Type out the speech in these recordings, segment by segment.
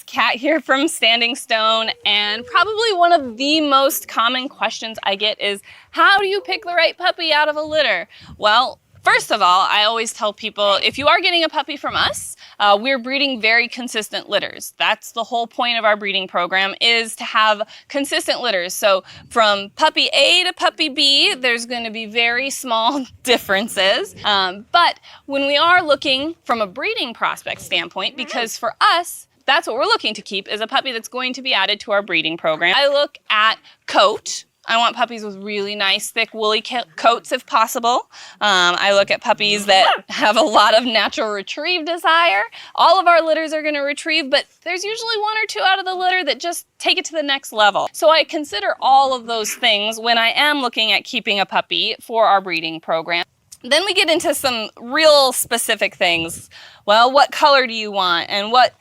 Kat here from Standing Stone, and probably one of the most common questions I get is, how do you pick the right puppy out of a litter? Well, first of all, I always tell people, if you are getting a puppy from us, we're breeding very consistent litters. That's the whole point of our breeding program, is to have consistent litters. So from puppy A to puppy B, there's going to be very small differences. But when we are looking from a breeding prospect standpoint, because for us, that's what we're looking to keep, is a puppy that's going to be added to our breeding program. I look at coat. I want puppies with really nice, thick, woolly coats if possible. I look at puppies that have a lot of natural retrieve desire. All of our litters are going to retrieve, but there's usually one or two out of the litter that just take it to the next level. So I consider all of those things when I am looking at keeping a puppy for our breeding program. Then we get into some real specific things. Well, what color do you want? And what,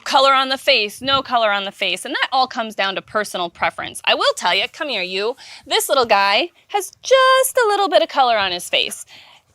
color on the face, no color on the face. And that all comes down to personal preference. I will tell you, come here, you. This little guy has just a little bit of color on his face.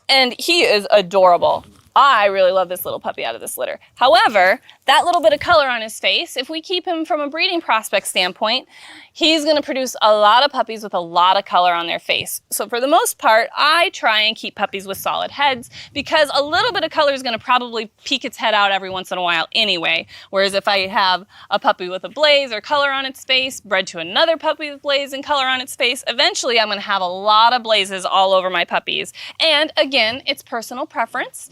And he is adorable. I really love this little puppy out of this litter. However, that little bit of color on his face, if we keep him from a breeding prospect standpoint, he's going to produce a lot of puppies with a lot of color on their face. So for the most part, I try and keep puppies with solid heads, because a little bit of color is going to probably peek its head out every once in a while anyway. Whereas if I have a puppy with a blaze or color on its face bred to another puppy with blaze and color on its face, eventually I'm going to have a lot of blazes all over my puppies. And again, it's personal preference.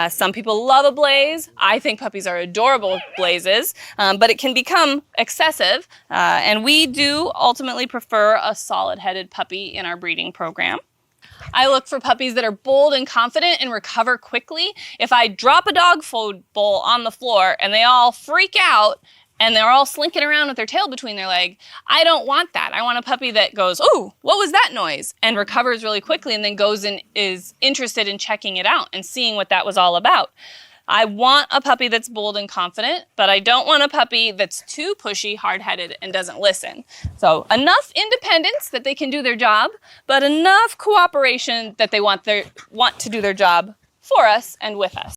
Some people love a blaze. I think puppies are adorable with blazes, but it can become excessive. And we do ultimately prefer a solid-headed puppy in our breeding program. I look for puppies that are bold and confident and recover quickly. If I drop a dog food bowl on the floor and they all freak out and they're all slinking around with their tail between their legs, I don't want that. I want a puppy that goes, "Ooh, what was that noise?" and recovers really quickly, and then goes and is interested in checking it out and seeing what that was all about. I want a puppy that's bold and confident, but I don't want a puppy that's too pushy, hard-headed, and doesn't listen. So enough independence that they can do their job, but enough cooperation that they want to do their job for us and with us.